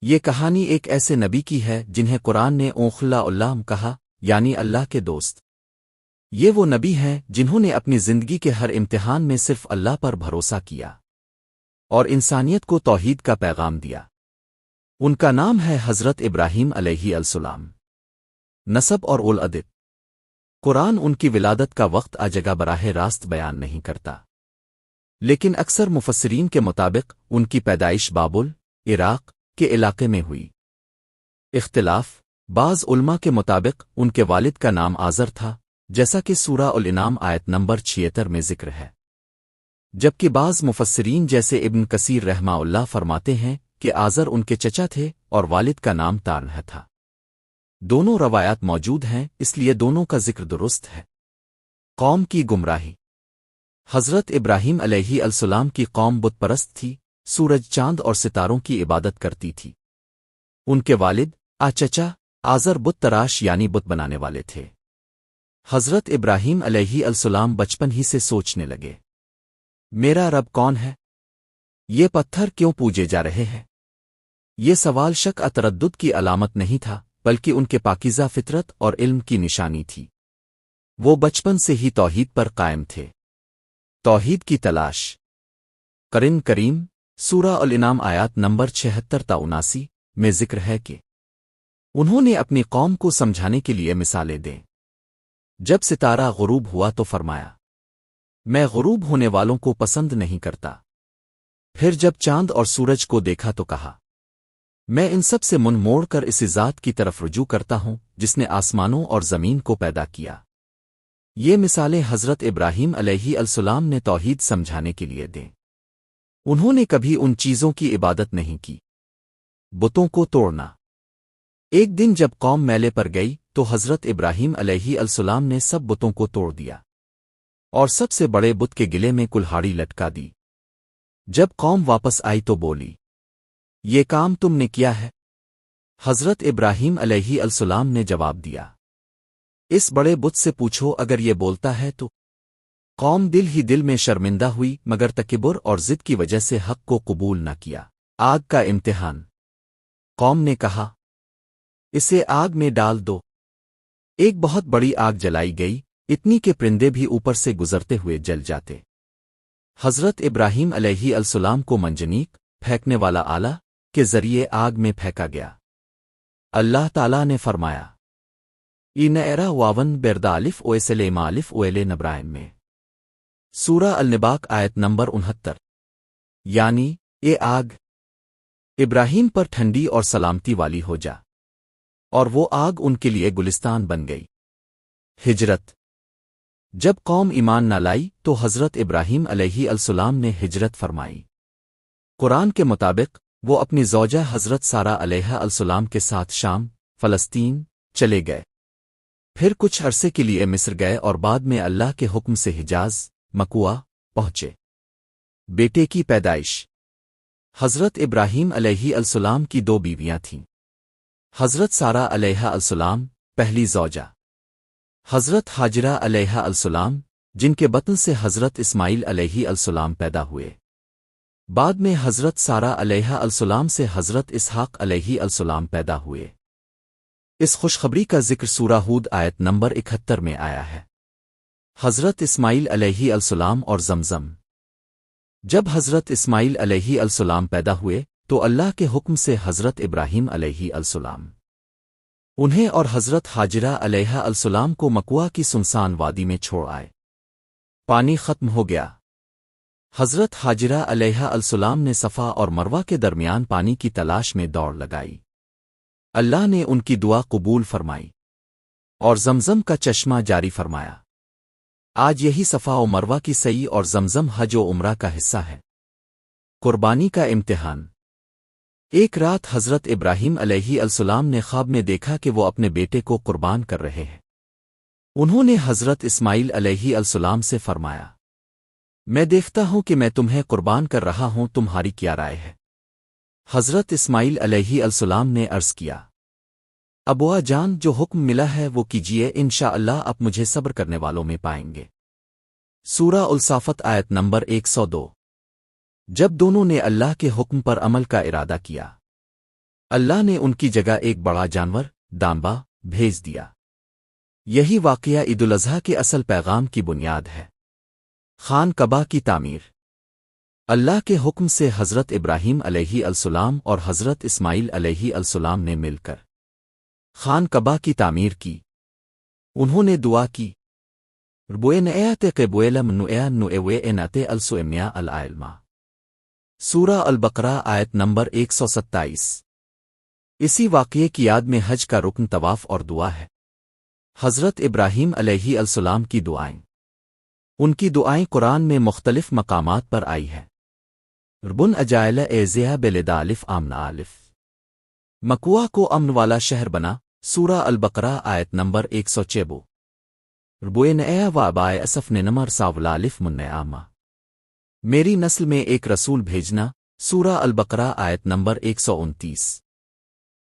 یہ کہانی ایک ایسے نبی کی ہے جنہیں قرآن نے اوخلا اللہ کہا، یعنی اللہ کے دوست۔ یہ وہ نبی ہیں جنہوں نے اپنی زندگی کے ہر امتحان میں صرف اللہ پر بھروسہ کیا اور انسانیت کو توحید کا پیغام دیا۔ ان کا نام ہے حضرت ابراہیم علیہ السلام۔ نسب اور العدد۔ قرآن ان کی ولادت کا وقت جگہ براہ راست بیان نہیں کرتا، لیکن اکثر مفسرین کے مطابق ان کی پیدائش بابل، عراق کے علاقے میں ہوئی۔ اختلاف۔ بعض علماء کے مطابق ان کے والد کا نام آزر تھا، جیسا کہ سورہ الانعام آیت نمبر 76 میں ذکر ہے، جبکہ بعض مفسرین جیسے ابن کثیر رحمہ اللہ فرماتے ہیں کہ آزر ان کے چچا تھے اور والد کا نام تارنہ تھا۔ دونوں روایات موجود ہیں، اس لیے دونوں کا ذکر درست ہے۔ قوم کی گمراہی۔ حضرت ابراہیم علیہ السلام کی قوم بت پرست تھی، سورج، چاند اور ستاروں کی عبادت کرتی تھی۔ ان کے والد چچا آزر بت تراش یعنی بت بنانے والے تھے۔ حضرت ابراہیم علیہ السلام بچپن ہی سے سوچنے لگے، میرا رب کون ہے؟ یہ پتھر کیوں پوجے جا رہے ہیں؟ یہ سوال شک تردد کی علامت نہیں تھا، بلکہ ان کے پاکیزہ فطرت اور علم کی نشانی تھی۔ وہ بچپن سے ہی توحید پر قائم تھے۔ توحید کی تلاش۔ قرآن کریم سورہ الانعام آیات نمبر 76 تا 79 میں ذکر ہے کہ انہوں نے اپنی قوم کو سمجھانے کے لیے مثالیں دیں۔ جب ستارہ غروب ہوا تو فرمایا، میں غروب ہونے والوں کو پسند نہیں کرتا۔ پھر جب چاند اور سورج کو دیکھا تو کہا، میں ان سب سے من موڑ کر اسی ذات کی طرف رجوع کرتا ہوں جس نے آسمانوں اور زمین کو پیدا کیا۔ یہ مثالیں حضرت ابراہیم علیہ السلام نے توحید سمجھانے کے لیے دیں۔ انہوں نے کبھی ان چیزوں کی عبادت نہیں کی۔ بتوں کو توڑنا۔ ایک دن جب قوم میلے پر گئی تو حضرت ابراہیم علیہ السلام نے سب بتوں کو توڑ دیا اور سب سے بڑے بت کے گلے میں کلہاڑی لٹکا دی۔ جب قوم واپس آئی تو بولی، یہ کام تم نے کیا ہے؟ حضرت ابراہیم علیہ السلام نے جواب دیا، اس بڑے بت سے پوچھو اگر یہ بولتا ہے تو۔ قوم دل ہی دل میں شرمندہ ہوئی، مگر تکبر اور ضد کی وجہ سے حق کو قبول نہ کیا۔ آگ کا امتحان۔ قوم نے کہا، اسے آگ میں ڈال دو۔ ایک بہت بڑی آگ جلائی گئی، اتنی کہ پرندے بھی اوپر سے گزرتے ہوئے جل جاتے۔ حضرت ابراہیم علیہ السلام کو منجنیق، پھینکنے والا آلہ، کے ذریعے آگ میں پھینکا گیا۔ اللہ تعالیٰ نے فرمایا، ایرا واون بردا الف اویسل مالف اویل نبرائم میں، سورہ النباق آیت نمبر 69، یعنی اے آگ، ابراہیم پر ٹھنڈی اور سلامتی والی ہو جا، اور وہ آگ ان کے لیے گلستان بن گئی۔ ہجرت۔ جب قوم ایمان نہ لائی تو حضرت ابراہیم علیہ السلام نے ہجرت فرمائی۔ قرآن کے مطابق وہ اپنی زوجہ حضرت سارہ علیہ السلام کے ساتھ شام، فلسطین چلے گئے، پھر کچھ عرصے کے لیے مصر گئے اور بعد میں اللہ کے حکم سے حجاز، مکوا پہنچے۔ بیٹے کی پیدائش۔ حضرت ابراہیم علیہ السلام کی دو بیویاں تھیں، حضرت سارہ علیہ السلام پہلی زوجہ، حضرت حاجرہ علیہ السلام جن کے بطن سے حضرت اسماعیل علیہ السلام پیدا ہوئے۔ بعد میں حضرت سارہ علیہ السلام سے حضرت اسحاق علیہ السلام پیدا ہوئے۔ اس خوشخبری کا ذکر سورہ ہود آیت نمبر 71 میں آیا ہے۔ حضرت اسماعیل علیہ السلام اور زمزم۔ جب حضرت اسماعیل علیہ السلام پیدا ہوئے تو اللہ کے حکم سے حضرت ابراہیم علیہ السلام انہیں اور حضرت حاجرہ علیہ السلام کو مکوا کی سنسان وادی میں چھوڑ آئے۔ پانی ختم ہو گیا۔ حضرت حاجرہ علیہ السلام نے صفا اور مروہ کے درمیان پانی کی تلاش میں دوڑ لگائی۔ اللہ نے ان کی دعا قبول فرمائی اور زمزم کا چشمہ جاری فرمایا۔ آج یہی صفا و مروہ کی سعی اور زمزم حج و عمرہ کا حصہ ہے۔ قربانی کا امتحان۔ ایک رات حضرت ابراہیم علیہ السلام نے خواب میں دیکھا کہ وہ اپنے بیٹے کو قربان کر رہے ہیں۔ انہوں نے حضرت اسماعیل علیہ السلام سے فرمایا، میں دیکھتا ہوں کہ میں تمہیں قربان کر رہا ہوں، تمہاری کیا رائے ہے؟ حضرت اسماعیل علیہ السلام نے عرض کیا، ابوا جان، جو حکم ملا ہے وہ کیجیے، انشاءاللہ آپ مجھے صبر کرنے والوں میں پائیں گے۔ سورہ الصافت آیت نمبر 102۔ جب دونوں نے اللہ کے حکم پر عمل کا ارادہ کیا، اللہ نے ان کی جگہ ایک بڑا جانور دانبا بھیج دیا۔ یہی واقعہ عید الاضحیٰ کے اصل پیغام کی بنیاد ہے۔ خان کعبہ کی تعمیر۔ اللہ کے حکم سے حضرت ابراہیم علیہ السلام اور حضرت اسماعیل علیہ السلام نے مل کر خان کعبہ کی تعمیر کی۔ انہوں نے دعا کی، ربوئے نعیت قبویلم نوئے نوئے نت السوئمیا العلمہ۔ سورہ البقرہ آیت نمبر 127۔ اسی واقعے کی یاد میں حج کا رکن طواف اور دعا ہے۔ حضرت ابراہیم علیہ السلام کی دعائیں۔ ان کی دعائیں قرآن میں مختلف مقامات پر آئی ہیں۔ ربن اجائل ایزیا بلدالف آمنا الف۔ مکوہ کو امن والا شہر بنا۔ سورہ البقرہ آیت نمبر 156۔ ربوئے نعیہ و ابائے اسف نمر ساولالف منعامہ۔ میری نسل میں ایک رسول بھیجنا۔ سورہ البقرہ آیت نمبر 129۔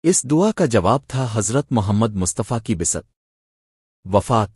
اس دعا کا جواب تھا حضرت محمد مصطفیٰ کی بعثت۔ وفات۔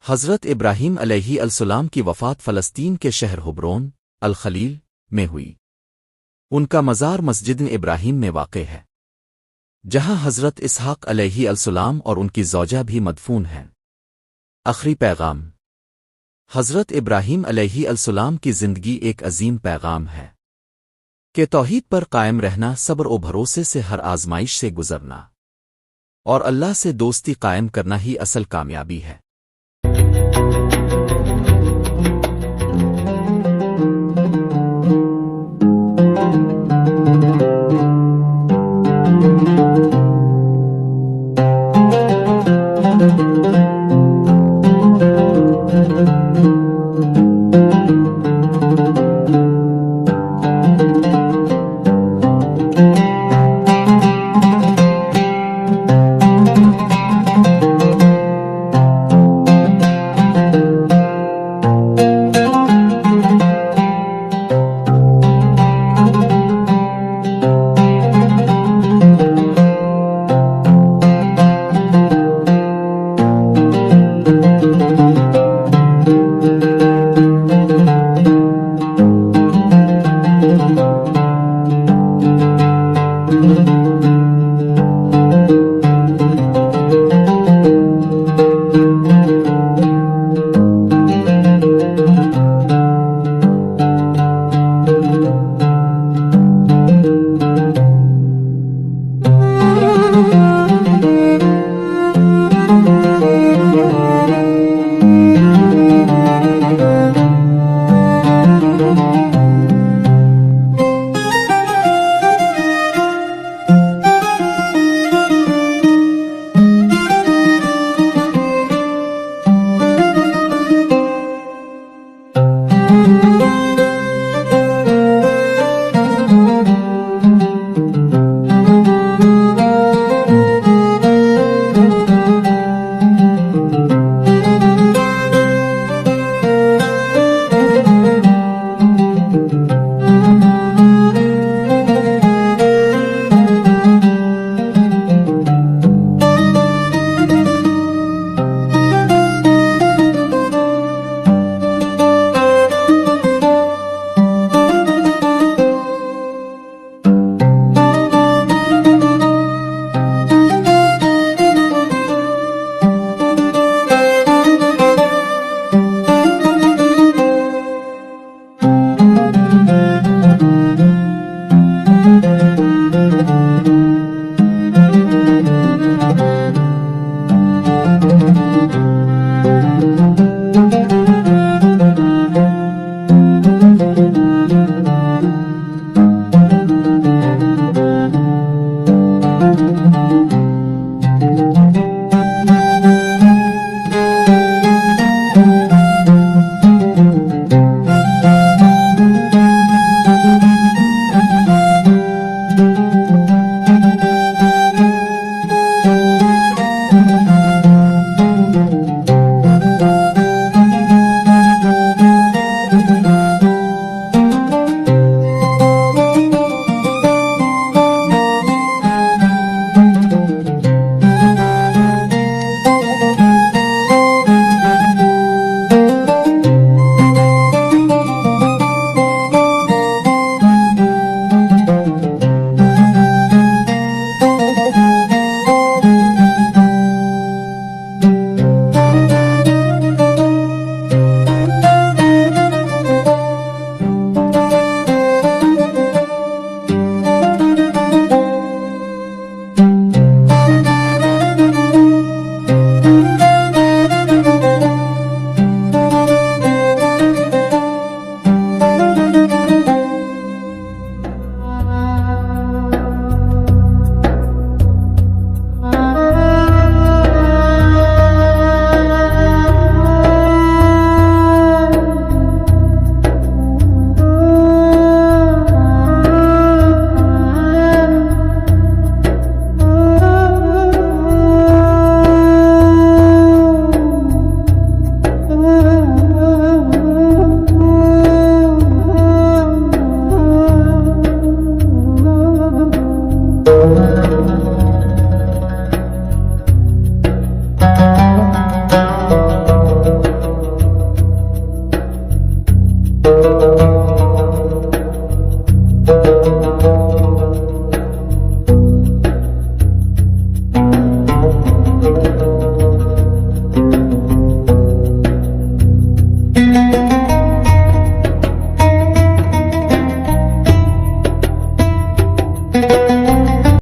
حضرت ابراہیم علیہ السلام کی وفات فلسطین کے شہر حبرون الخلیل میں ہوئی۔ ان کا مزار مسجد ابراہیم میں واقع ہے، جہاں حضرت اسحاق علیہ السلام اور ان کی زوجہ بھی مدفون ہیں۔ آخری پیغام۔ حضرت ابراہیم علیہ السلام کی زندگی ایک عظیم پیغام ہے کہ توحید پر قائم رہنا، صبر و بھروسے سے ہر آزمائش سے گزرنا اور اللہ سے دوستی قائم کرنا ہی اصل کامیابی ہے۔